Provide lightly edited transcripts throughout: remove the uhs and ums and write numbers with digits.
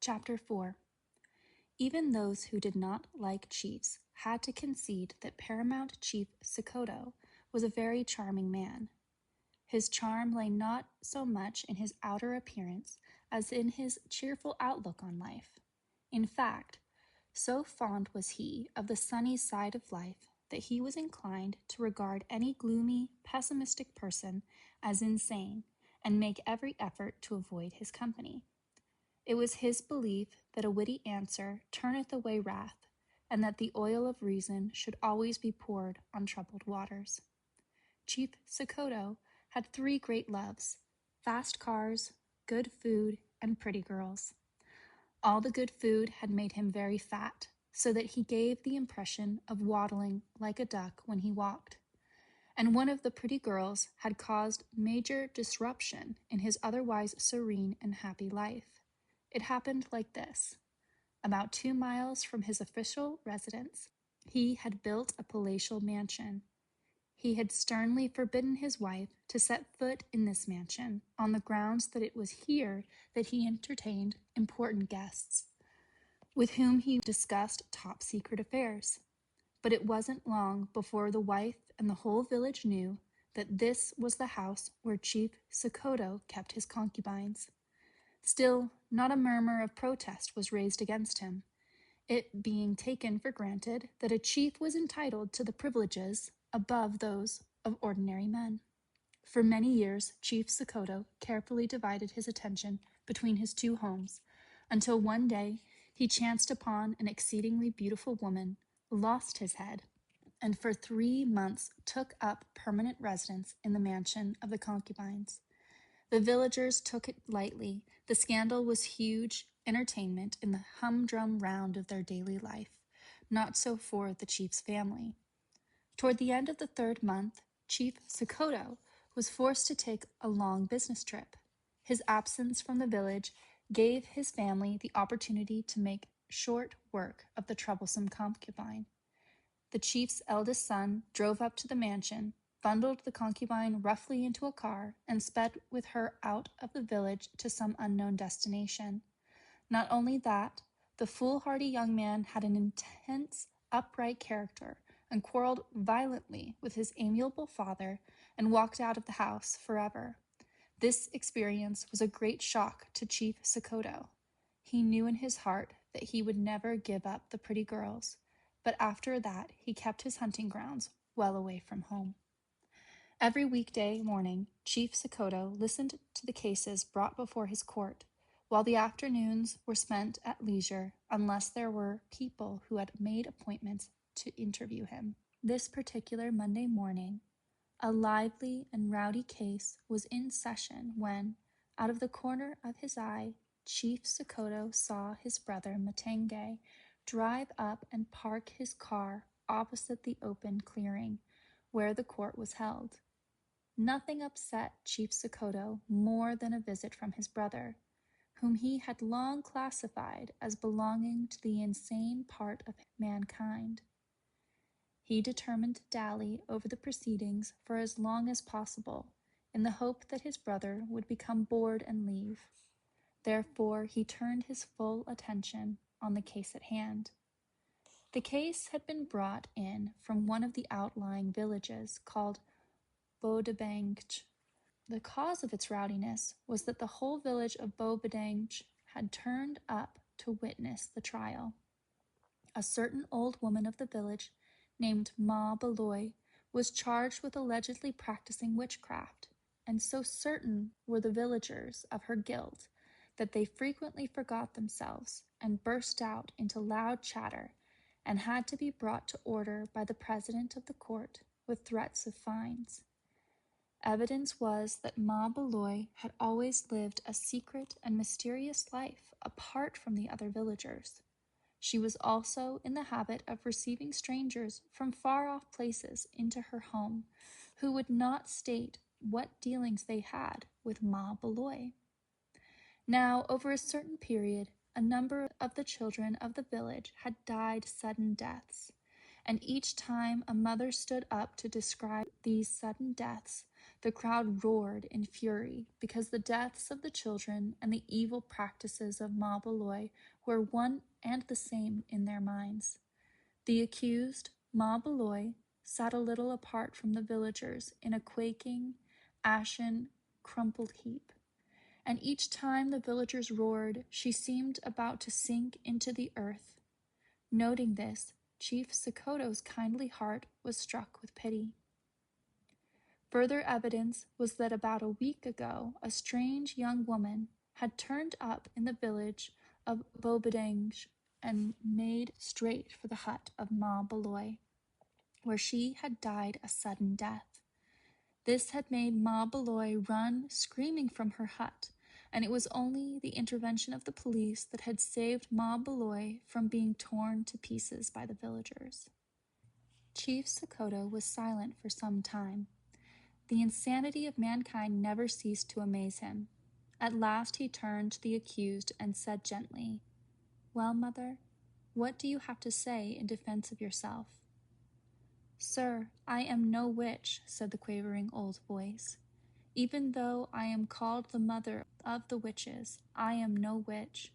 Chapter 4. Even those who did not like chiefs had to concede that Paramount Chief Sokoto was a very charming man. His charm lay not so much in his outer appearance as in his cheerful outlook on life. In fact, so fond was he of the sunny side of life that he was inclined to regard any gloomy, pessimistic person as insane and make every effort to avoid his company. It was his belief that a witty answer turneth away wrath, and that the oil of reason should always be poured on troubled waters. Chief Sokoto had 3 great loves: fast cars, good food, and pretty girls. All the good food had made him very fat, so that he gave the impression of waddling like a duck when he walked. And one of the pretty girls had caused major disruption in his otherwise serene and happy life. It happened like this. About 2 miles from his official residence, he had built a palatial mansion. He had sternly forbidden his wife to set foot in this mansion on the grounds that it was here that he entertained important guests, with whom he discussed top-secret affairs. But it wasn't long before the wife and the whole village knew that this was the house where Chief Sokoto kept his concubines. Still, not a murmur of protest was raised against him, it being taken for granted that a chief was entitled to the privileges above those of ordinary men. For many years, Chief Sokoto carefully divided his attention between his 2 homes, until one day he chanced upon an exceedingly beautiful woman, lost his head, and for 3 months took up permanent residence in the mansion of the concubines. The villagers took it lightly. The scandal was huge entertainment in the humdrum round of their daily life, not so for the chief's family. Toward the end of the 3rd month, Chief Sokoto was forced to take a long business trip. His absence from the village gave his family the opportunity to make short work of the troublesome concubine. The chief's eldest son drove up to the mansion, bundled the concubine roughly into a car, and sped with her out of the village to some unknown destination. Not only that, the foolhardy young man had an intense, upright character, and quarreled violently with his amiable father, and walked out of the house forever. This experience was a great shock to Chief Sokoto. He knew in his heart that he would never give up the pretty girls, but after that he kept his hunting grounds well away from home. Every weekday morning, Chief Sokoto listened to the cases brought before his court, while the afternoons were spent at leisure, unless there were people who had made appointments to interview him. This particular Monday morning, a lively and rowdy case was in session when, out of the corner of his eye, Chief Sokoto saw his brother Matenge drive up and park his car opposite the open clearing where the court was held. Nothing upset Chief Sokoto more than a visit from his brother, whom he had long classified as belonging to the insane part of mankind. He determined to dally over the proceedings for as long as possible, in the hope that his brother would become bored and leave. Therefore, he turned his full attention on the case at hand. The case had been brought in from one of the outlying villages called Bodebange. The cause of its rowdiness was that the whole village of Bodebange had turned up to witness the trial. A certain old woman of the village, named Madeleine, was charged with allegedly practicing witchcraft, and so certain were the villagers of her guilt that they frequently forgot themselves and burst out into loud chatter, and had to be brought to order by the president of the court with threats of fines. Evidence was that Madeleine had always lived a secret and mysterious life apart from the other villagers. She was also in the habit of receiving strangers from far-off places into her home, who would not state what dealings they had with Madeleine. Now, over a certain period, a number of the children of the village had died sudden deaths, and each time a mother stood up to describe these sudden deaths, The crowd roared in fury because the deaths of the children and the evil practices of Madeleine were one and the same in their minds. The accused, Madeleine, sat a little apart from the villagers in a quaking, ashen, crumpled heap, and each time the villagers roared, she seemed about to sink into the earth. Noting this, Chief Sokoto's kindly heart was struck with pity. Further evidence was that about a week ago a strange young woman had turned up in the village of Beaubedenge and made straight for the hut of Madeleine, where she had died a sudden death. This had made Madeleine run screaming from her hut, and it was only the intervention of the police that had saved Madeleine from being torn to pieces by the villagers. Chief Sokoto was silent for some time. The insanity of mankind never ceased to amaze him. At last he turned to the accused and said gently, "Well, mother, what do you have to say in defense of yourself?" "Sir, I am no witch," said the quavering old voice. "Even though I am called the mother of the witches, I am no witch.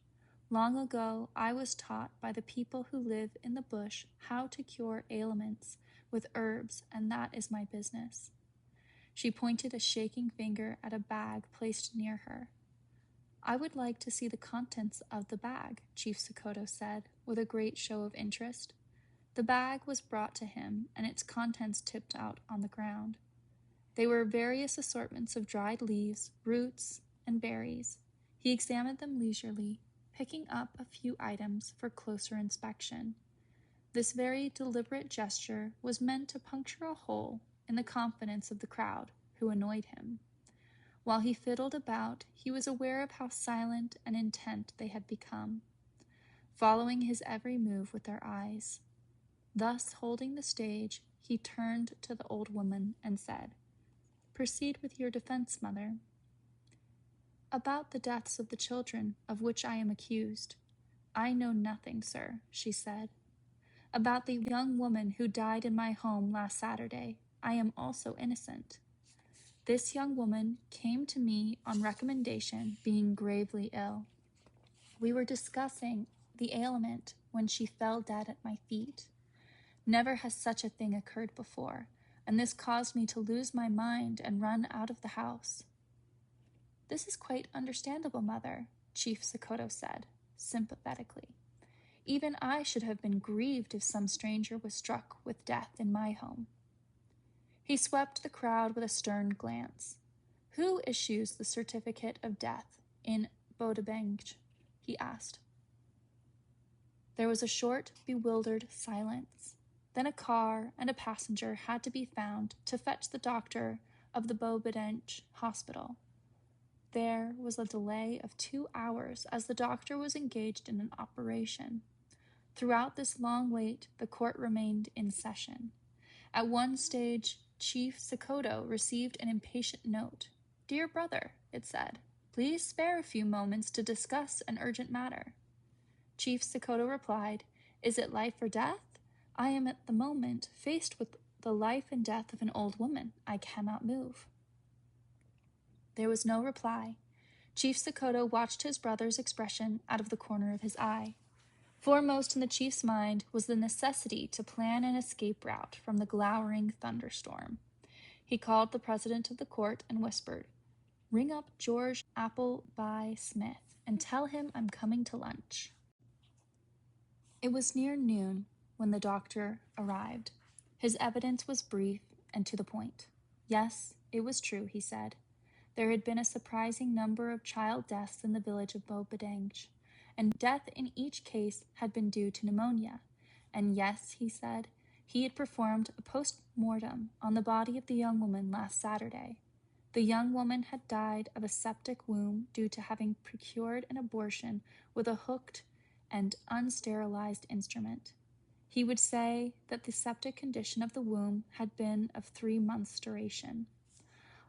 Long ago I was taught by the people who live in the bush how to cure ailments with herbs, and that is my business." She pointed a shaking finger at a bag placed near her. "I would like to see the contents of the bag," Chief Sokoto said, with a great show of interest. The bag was brought to him, and its contents tipped out on the ground. They were various assortments of dried leaves, roots, and berries. He examined them leisurely, picking up a few items for closer inspection. This very deliberate gesture was meant to puncture a hole in the confidence of the crowd, who annoyed him. While he fiddled about, he was aware of how silent and intent they had become, following his every move with their eyes. Thus holding the stage, he turned to the old woman and said, "Proceed with your defense, mother." "About the deaths of the children of which I am accused, I know nothing, sir," she said. "About the young woman who died in my home last Saturday, I am also innocent. This young woman came to me on recommendation, being gravely ill. We were discussing the ailment when she fell dead at my feet. Never has such a thing occurred before, and this caused me to lose my mind and run out of the house." "This is quite understandable, mother," Chief Sokoto said, sympathetically. "Even I should have been grieved if some stranger was struck with death in my home." He swept the crowd with a stern glance. "Who issues the certificate of death in Beaubedenge?" he asked. There was a short, bewildered silence. Then a car and a passenger had to be found to fetch the doctor of the Beaubedenge hospital. There was a delay of 2 hours as the doctor was engaged in an operation. Throughout this long wait, the court remained in session. At one stage, Chief Sokoto received an impatient note. "Dear brother," it said, "please spare a few moments to discuss an urgent matter." Chief Sokoto replied, "Is it life or death? I am at the moment faced with the life and death of an old woman. I cannot move." There was no reply. Chief Sokoto watched his brother's expression out of the corner of his eye. Foremost in the chief's mind was the necessity to plan an escape route from the glowering thunderstorm. He called the president of the court and whispered, "Ring up George Appleby Smith and tell him I'm coming to lunch." It was near noon when the doctor arrived. His evidence was brief and to the point. Yes, it was true, he said. There had been a surprising number of child deaths in the village of Beaubedenge, and death in each case had been due to pneumonia. And yes, he said, he had performed a post-mortem on the body of the young woman last Saturday. The young woman had died of a septic wound due to having procured an abortion with a hooked and unsterilized instrument. He would say that the septic condition of the womb had been of 3 months' duration.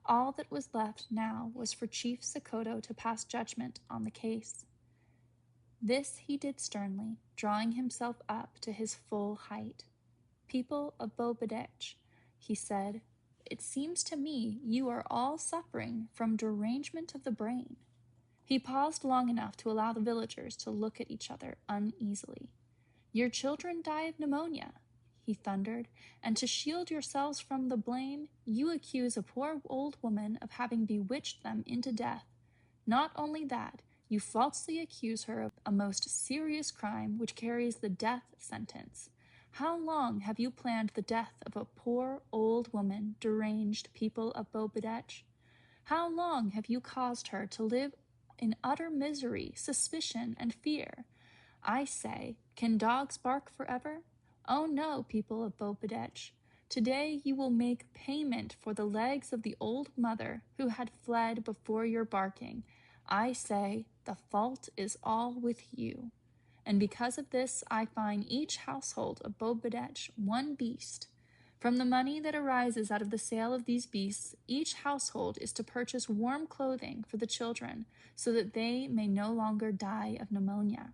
All that was left now was for Chief Sokoto to pass judgment on the case. This he did sternly, drawing himself up to his full height. "People of Beaubedenge," he said, it seems to me you are all suffering from derangement of the brain." He paused long enough to allow the villagers to look at each other uneasily. "Your children die of pneumonia," he thundered, "and to shield yourselves from the blame, you accuse a poor old woman of having bewitched them into death. Not only that, you falsely accuse her of a most serious crime which carries the death sentence. How long have you planned the death of a poor old woman, deranged people of Bobadetch? How long have you caused her to live in utter misery, suspicion, and fear? I say, can dogs bark forever? Oh no, people of Bobadetch. Today you will make payment for the legs of the old mother who had fled before your barking. I say, the fault is all with you. And because of this, I fine each household of Bobadetch one beast. From the money that arises out of the sale of these beasts, each household is to purchase warm clothing for the children, so that they may no longer die of pneumonia."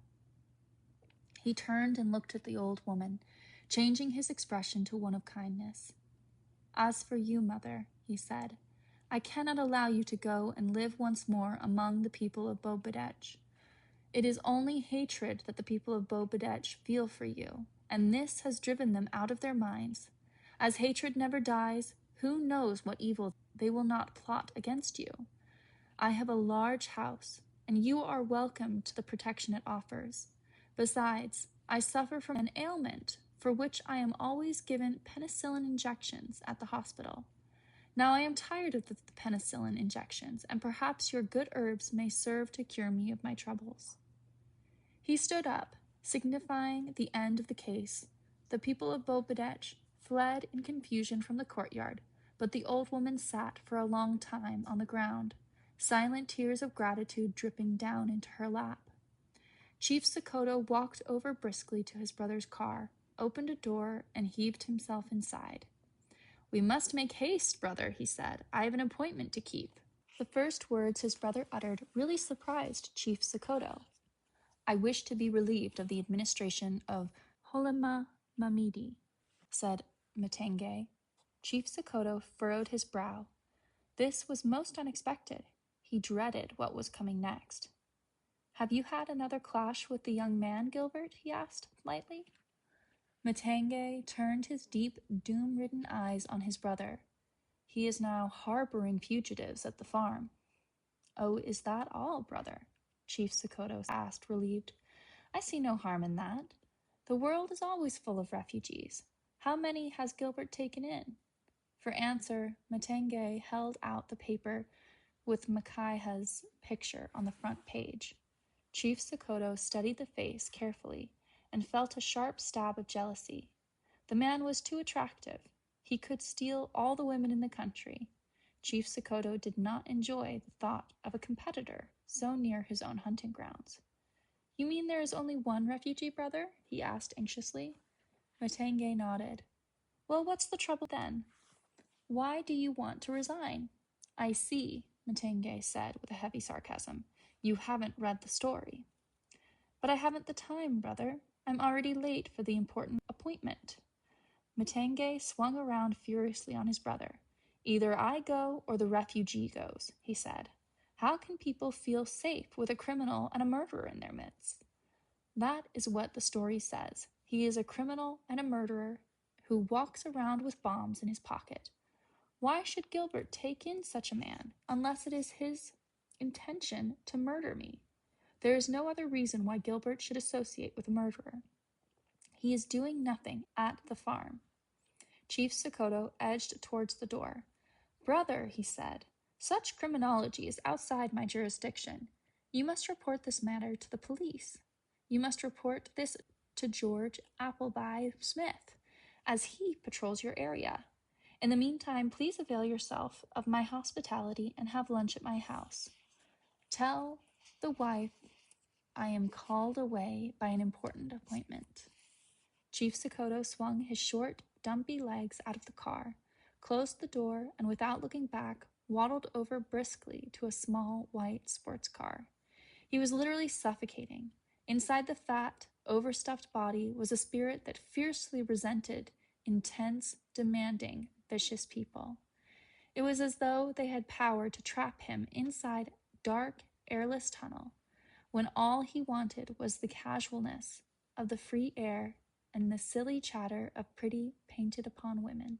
He turned and looked at the old woman, changing his expression to one of kindness. "As for you, mother," he said, "I cannot allow you to go and live once more among the people of Bobadetch. It is only hatred that the people of Bobadetch feel for you, and this has driven them out of their minds. As hatred never dies, who knows what evil they will not plot against you? I have a large house, and you are welcome to the protection it offers. Besides, I suffer from an ailment for which I am always given penicillin injections at the hospital. Now I am tired of the penicillin injections, and perhaps your good herbs may serve to cure me of my troubles." He stood up, signifying the end of the case. The people of Bobadetch fled in confusion from the courtyard, but the old woman sat for a long time on the ground, silent tears of gratitude dripping down into her lap. Chief Sokoto walked over briskly to his brother's car, opened a door, and heaved himself inside. "We must make haste, brother," he said. "I have an appointment to keep." The first words his brother uttered really surprised Chief Sokoto. "I wish to be relieved of the administration of Holema Mamidi," said Matenge. Chief Sokoto furrowed his brow. This was most unexpected. He dreaded what was coming next. "Have you had another clash with the young man, Gilbert?" he asked lightly. Matenge turned his deep, doom-ridden eyes on his brother. "He is now harboring fugitives at the farm." "Oh, is that all, brother?" Chief Sokoto asked, relieved. "I see no harm in that. The world is always full of refugees. How many has Gilbert taken in?" For answer, Matenge held out the paper with Makaiha's picture on the front page. Chief Sokoto studied the face carefully and felt a sharp stab of jealousy. The man was too attractive. He could steal all the women in the country. Chief Sokoto did not enjoy the thought of a competitor so near his own hunting grounds. "You mean there is only one refugee, brother?" he asked anxiously. Matenge nodded. "Well, what's the trouble then? Why do you want to resign?" "I see," Matenge said with a heavy sarcasm. "You haven't read the story." "But I haven't the time, brother. I'm already late for the important appointment." Matenge swung around furiously on his brother. "Either I go or the refugee goes," he said. "How can people feel safe with a criminal and a murderer in their midst?" "That is what the story says. He is a criminal and a murderer who walks around with bombs in his pocket. Why should Gilbert take in such a man, unless it is his intention to murder me? There is no other reason why Gilbert should associate with a murderer. He is doing nothing at the farm." Chief Sokoto edged towards the door. "Brother," he said, "such criminology is outside my jurisdiction. You must report this matter to the police. You must report this to George Appleby Smith, as he patrols your area. In the meantime, please avail yourself of my hospitality and have lunch at my house. Tell the wife I am called away by an important appointment." Chief Sokoto swung his short, dumpy legs out of the car, closed the door, and without looking back, waddled over briskly to a small, white sports car. He was literally suffocating. Inside the fat, overstuffed body was a spirit that fiercely resented intense, demanding, vicious people. It was as though they had power to trap him inside a dark, airless tunnel, when all he wanted was the casualness of the free air and the silly chatter of pretty, painted-upon women.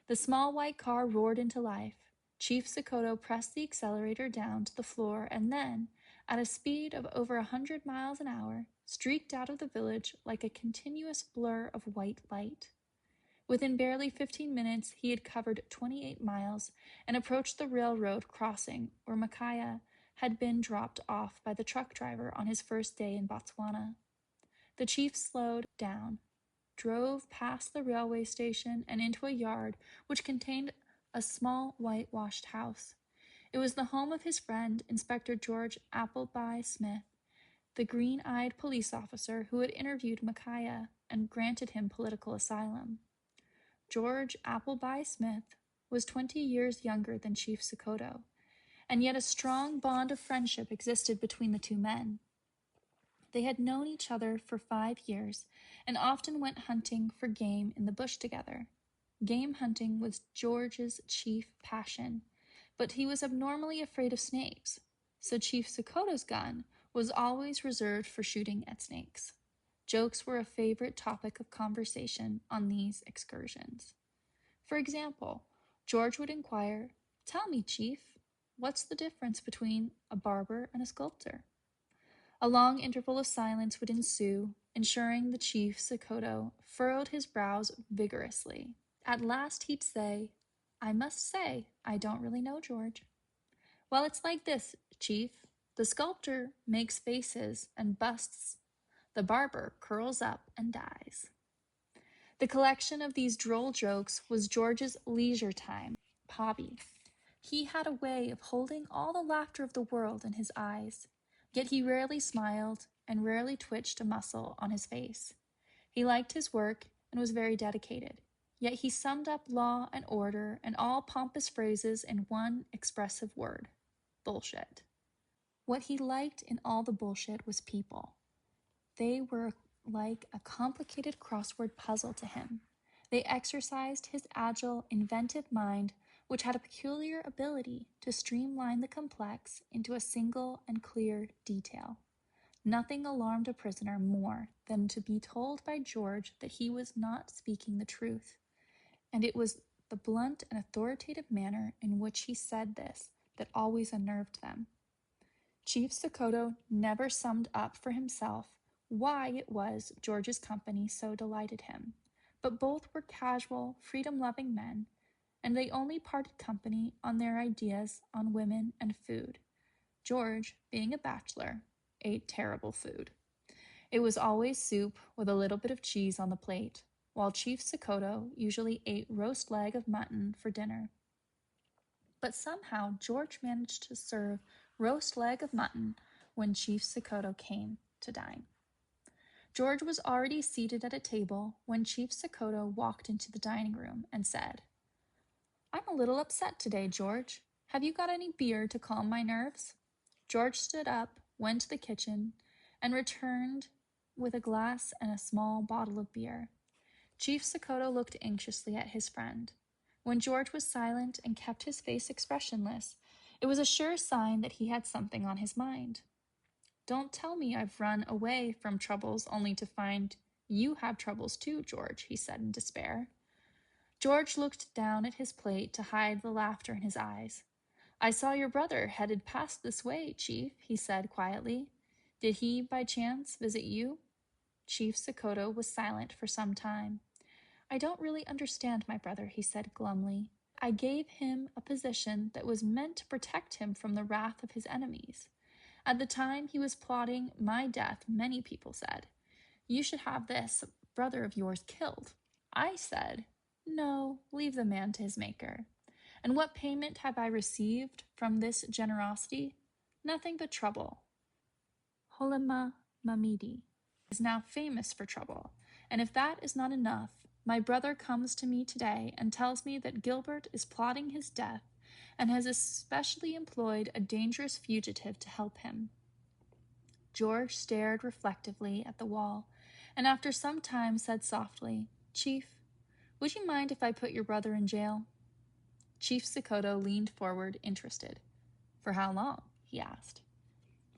The small white car roared into life. Chief Sokoto pressed the accelerator down to the floor and then, at a speed of over 100 miles an hour, streaked out of the village like a continuous blur of white light. Within barely 15 minutes, he had covered 28 miles and approached the railroad crossing where Micaiah had been dropped off by the truck driver on his first day in Botswana. The chief slowed down, drove past the railway station and into a yard which contained a small whitewashed house. It was the home of his friend, Inspector George Appleby Smith, the green-eyed police officer who had interviewed Micaiah and granted him political asylum. George Appleby Smith was 20 years younger than Chief Sokoto, and yet a strong bond of friendship existed between the two men. They had known each other for 5 years and often went hunting for game in the bush together. Game hunting was George's chief passion, but he was abnormally afraid of snakes, so Chief Sokoto's gun was always reserved for shooting at snakes. Jokes were a favorite topic of conversation on these excursions. For example, George would inquire, "Tell me, Chief, what's the difference between a barber and a sculptor?" A long interval of silence would ensue, ensuring the Chief Sokoto furrowed his brows vigorously. At last he'd say, "I must say, I don't really know, George." "Well, it's like this, Chief. The sculptor makes faces and busts. The barber curls up and dies." The collection of these droll jokes was George's leisure time hobby. He had a way of holding all the laughter of the world in his eyes, yet he rarely smiled and rarely twitched a muscle on his face. He liked his work and was very dedicated, yet he summed up law and order and all pompous phrases in one expressive word: bullshit. What he liked in all the bullshit was people. They were like a complicated crossword puzzle to him. They exercised his agile, inventive mind, which had a peculiar ability to streamline the complex into a single and clear detail. Nothing alarmed a prisoner more than to be told by George that he was not speaking the truth, and it was the blunt and authoritative manner in which he said this that always unnerved them. Chief Sokoto never summed up for himself why it was George's company so delighted him, but both were casual, freedom-loving men, and they only parted company on their ideas on women and food. George, being a bachelor, ate terrible food. It was always soup with a little bit of cheese on the plate, while Chief Sokoto usually ate roast leg of mutton for dinner. But somehow George managed to serve roast leg of mutton when Chief Sokoto came to dine. George was already seated at a table when Chief Sokoto walked into the dining room and said, "I'm a little upset today, George. Have you got any beer to calm my nerves?" George stood up, went to the kitchen, and returned with a glass and a small bottle of beer. Chief Sokoto looked anxiously at his friend. When George was silent and kept his face expressionless, it was a sure sign that he had something on his mind. "Don't tell me I've run away from troubles only to find you have troubles too, George," he said in despair. George looked down at his plate to hide the laughter in his eyes. "I saw your brother headed past this way, Chief," he said quietly. "Did he, by chance, visit you?" Chief Sokoto was silent for some time. "I don't really understand my brother," he said glumly. "I gave him a position that was meant to protect him from the wrath of his enemies. At the time he was plotting my death, many people said, 'You should have this brother of yours killed.' I said, 'No, leave the man to his maker.' And what payment have I received from this generosity? Nothing but trouble. Holema Mamidi is now famous for trouble, and if that is not enough, my brother comes to me today and tells me that Gilbert is plotting his death and has especially employed a dangerous fugitive to help him." George stared reflectively at the wall, and after some time said softly, "Chief, would you mind if I put your brother in jail?" Chief Sokoto leaned forward, interested. "For how long?" he asked.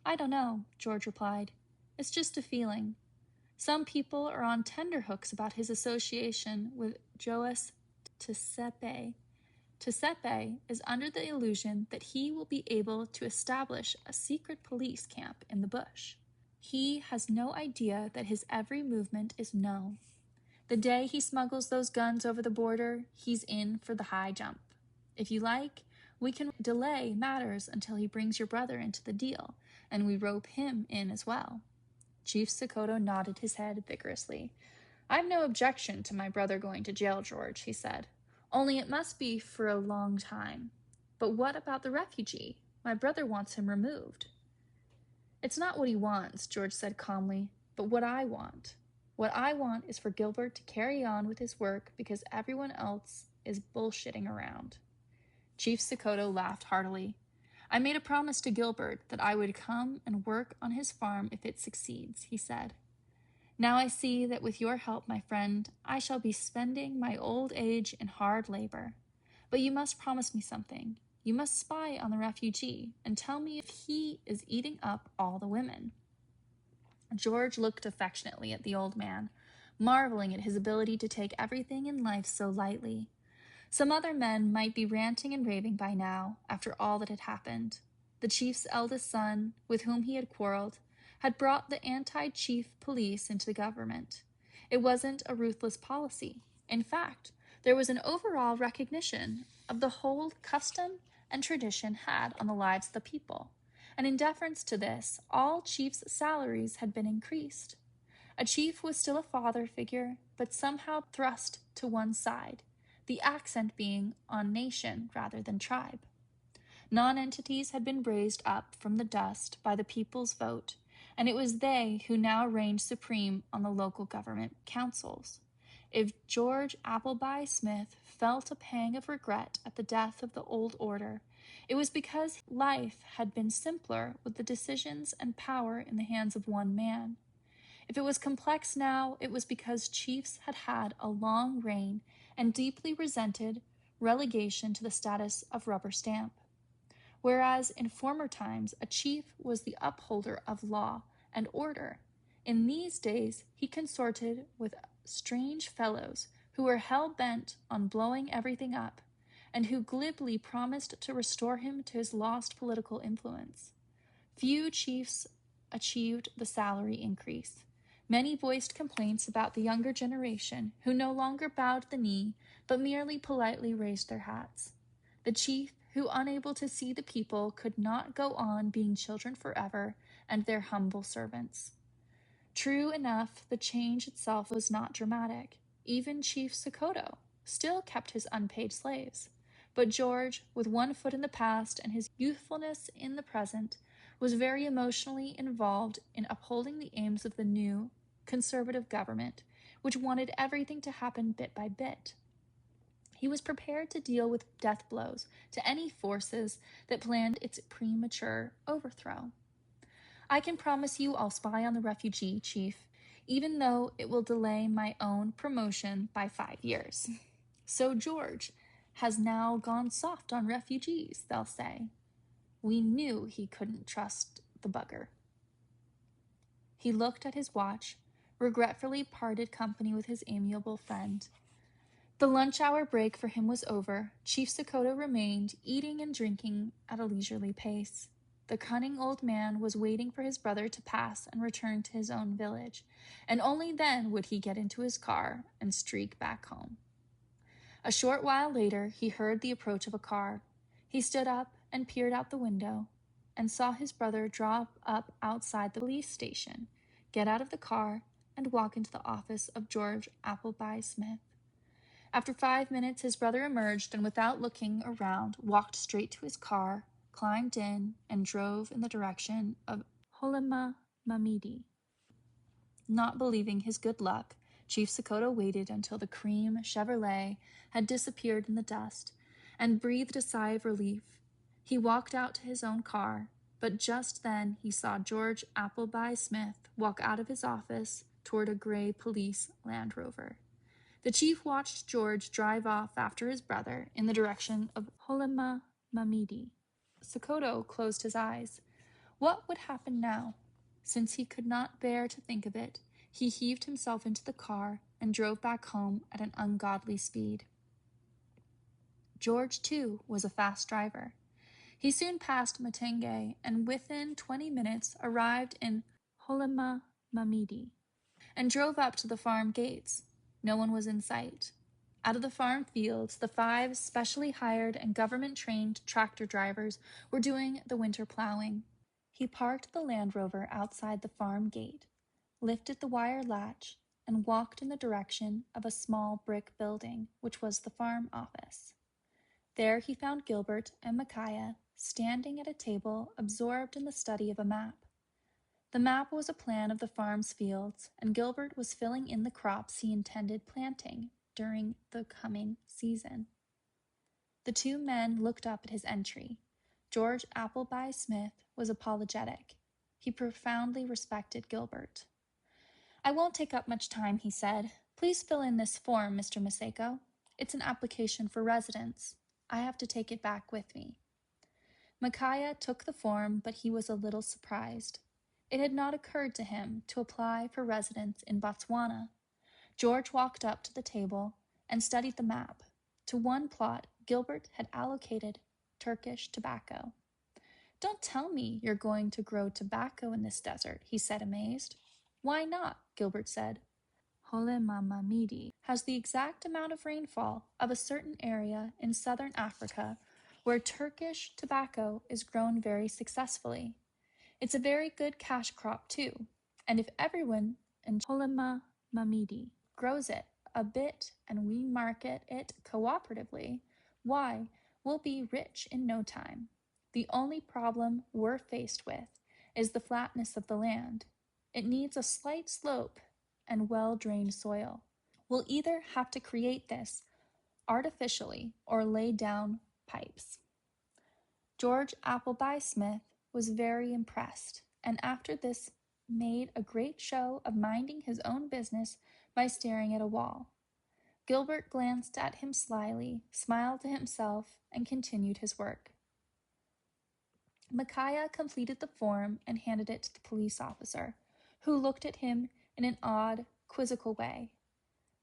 "I don't know," George replied. "It's just a feeling. Some people are on tenterhooks about his association with Joas Tsepe. Tsepe is under the illusion that he will be able to establish a secret police camp in the bush. He has no idea that his every movement is known. The day he smuggles those guns over the border, he's in for the high jump. If you like, we can delay matters until he brings your brother into the deal, and we rope him in as well." Chief Sokoto nodded his head vigorously. "I've no objection to my brother going to jail, George," he said. "Only it must be for a long time. But what about the refugee? My brother wants him removed." "It's not what he wants," George said calmly, "but what I want. What I want is for Gilbert to carry on with his work because everyone else is bullshitting around." Chief Sokoto laughed heartily. "I made a promise to Gilbert that I would come and work on his farm if it succeeds," he said. "Now I see that with your help, my friend, I shall be spending my old age in hard labor. But you must promise me something. You must spy on the refugee and tell me if he is eating up all the women." George looked affectionately at the old man, marveling at his ability to take everything in life so lightly. Some other men might be ranting and raving by now, after all that had happened. The chief's eldest son, with whom he had quarreled, had brought the anti-chief police into the government. It wasn't a ruthless policy. In fact, there was an overall recognition of the hold custom and tradition had on the lives of the people, and in deference to this, all chiefs' salaries had been increased. A chief was still a father figure, but somehow thrust to one side, the accent being on nation rather than tribe. Non-entities had been raised up from the dust by the people's vote, and it was they who now reigned supreme on the local government councils. If George Appleby Smith felt a pang of regret at the death of the old order, it was because life had been simpler with the decisions and power in the hands of one man. If it was complex now, it was because chiefs had had a long reign and deeply resented relegation to the status of rubber stamp. Whereas in former times, a chief was the upholder of law and order, in these days he consorted with strange fellows who were hell-bent on blowing everything up, and who glibly promised to restore him to his lost political influence. Few chiefs achieved the salary increase. Many voiced complaints about the younger generation, who no longer bowed the knee, but merely politely raised their hats. The chief, who, unable to see the people, could not go on being children forever and their humble servants. True enough, the change itself was not dramatic. Even Chief Sokoto still kept his unpaid slaves. But George, with one foot in the past and his youthfulness in the present, was very emotionally involved in upholding the aims of the new, conservative government, which wanted everything to happen bit by bit. He was prepared to deal with death blows to any forces that planned its premature overthrow. "I can promise you I'll spy on the refugee, Chief, even though it will delay my own promotion by 5 years. So George has now gone soft on refugees," they'll say. "We knew he couldn't trust the bugger." He looked at his watch, regretfully parted company with his amiable friend. The lunch-hour break for him was over. Chief Sokoto remained, eating and drinking at a leisurely pace. The cunning old man was waiting for his brother to pass and return to his own village, and only then would he get into his car and streak back home. A short while later, he heard the approach of a car. He stood up and peered out the window, and saw his brother draw up outside the police station, get out of the car, and walk into the office of George Appleby Smith. After 5 minutes, his brother emerged and, without looking around, walked straight to his car, climbed in, and drove in the direction of Holima Mamidi. Not believing his good luck, Chief Sokoto waited until the cream Chevrolet had disappeared in the dust and breathed a sigh of relief. He walked out to his own car, but just then he saw George Appleby Smith walk out of his office toward a gray police Land Rover. The chief watched George drive off after his brother in the direction of Holema Mamidi. Sokoto closed his eyes. What would happen now? Since he could not bear to think of it, he heaved himself into the car and drove back home at an ungodly speed. George, too, was a fast driver. He soon passed Matenge and within 20 minutes arrived in Holema Mamidi and drove up to the farm gates. No one was in sight. Out of the farm fields, the 5 specially hired and government-trained tractor drivers were doing the winter plowing. He parked the Land Rover outside the farm gate, lifted the wire latch, and walked in the direction of a small brick building, which was the farm office. There he found Gilbert and Micaiah standing at a table absorbed in the study of a map. The map was a plan of the farm's fields, and Gilbert was filling in the crops he intended planting during the coming season. The 2 men looked up at his entry. George Appleby Smith was apologetic. He profoundly respected Gilbert. "I won't take up much time," he said. "Please fill in this form, Mr. Maseko. It's an application for residence. I have to take it back with me." Micaiah took the form, but he was a little surprised. It had not occurred to him to apply for residence in Botswana. George walked up to the table and studied the map. To one plot, Gilbert had allocated Turkish tobacco. "Don't tell me you're going to grow tobacco in this desert," he said, amazed. "Why not?" Gilbert said. Holemamamidi has the exact amount of rainfall of a certain area in southern Africa where Turkish tobacco is grown very successfully. It's a very good cash crop too, and if everyone in Holemamamidi grows it a bit and we market it cooperatively, why, we'll be rich in no time. The only problem we're faced with is the flatness of the land. It needs a slight slope and well-drained soil. We'll either have to create this artificially or lay down pipes." George Appleby Smith was very impressed, and after this made a great show of minding his own business by staring at a wall. Gilbert glanced at him slyly, smiled to himself, and continued his work. Micaiah completed the form and handed it to the police officer, who looked at him in an odd, quizzical way.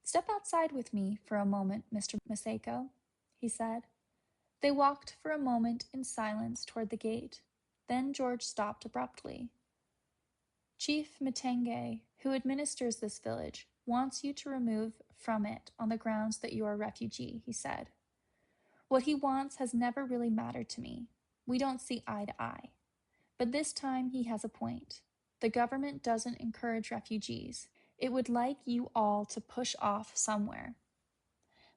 "Step outside with me for a moment, Mr. Maseko," he said. They walked for a moment in silence toward the gate. Then George stopped abruptly. "Chief Matenge, who administers this village, wants you to remove from it on the grounds that you are a refugee," he said. "What he wants has never really mattered to me. We don't see eye to eye. But this time he has a point. The government doesn't encourage refugees. It would like you all to push off somewhere."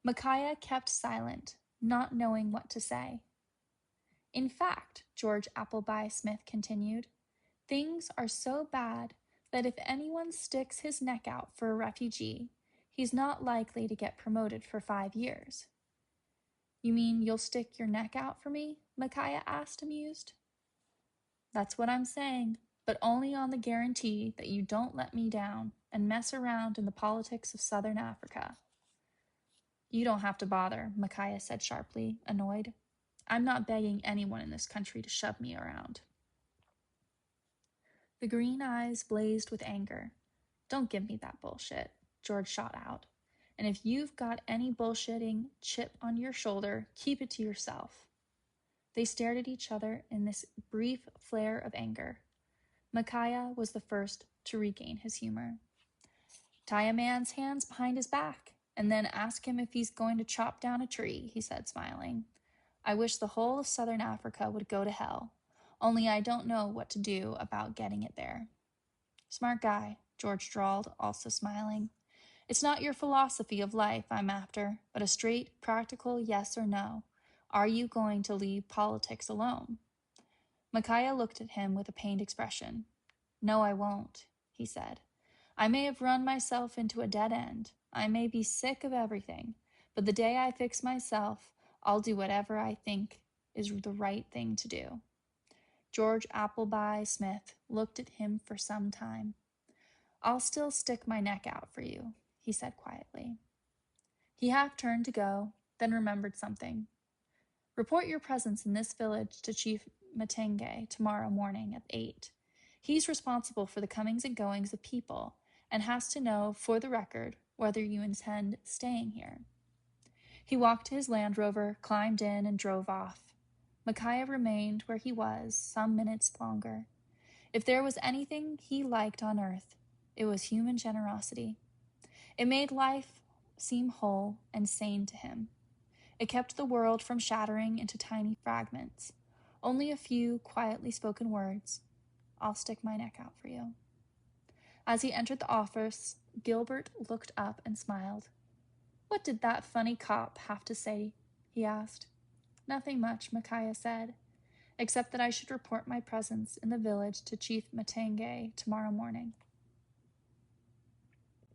Micaiah kept silent, not knowing what to say. "In fact," George Appleby Smith continued, "things are so bad that if anyone sticks his neck out for a refugee, he's not likely to get promoted for 5 years. "You mean you'll stick your neck out for me?" Micaiah asked, amused. "That's what I'm saying, but only on the guarantee that you don't let me down and mess around in the politics of Southern Africa." "You don't have to bother," Micaiah said sharply, annoyed. "I'm not begging anyone in this country to shove me around." The green eyes blazed with anger. "Don't give me that bullshit," George shot out. "And if you've got any bullshitting chip on your shoulder, keep it to yourself." They stared at each other in this brief flare of anger. Micaiah was the first to regain his humor. "Tie a man's hands behind his back, and then ask him if he's going to chop down a tree," he said, smiling. "I wish the whole of Southern Africa would go to hell, only I don't know what to do about getting it there." "Smart guy," George drawled, also smiling. "It's not your philosophy of life I'm after, but a straight, practical yes or no. Are you going to leave politics alone?" Micaiah looked at him with a pained expression. "No, I won't," he said. "I may have run myself into a dead end. I may be sick of everything, but the day I fix myself, I'll do whatever I think is the right thing to do." George Appleby Smith looked at him for some time. "I'll still stick my neck out for you," he said quietly. He half turned to go, then remembered something. Report your presence in this village to Chief Matenge tomorrow morning at 8. He's responsible for the comings and goings of people and has to know, for the record, whether you intend staying here. He walked to his Land Rover, climbed in, and drove off. Micaiah remained where he was some minutes longer. If there was anything he liked on earth, it was human generosity. It made life seem whole and sane to him. It kept the world from shattering into tiny fragments. Only a few quietly spoken words. I'll stick my neck out for you. As he entered the office, Gilbert looked up and smiled. What did that funny cop have to say? He asked. Nothing much, Micaiah said, except that I should report my presence in the village to Chief Matenge tomorrow morning.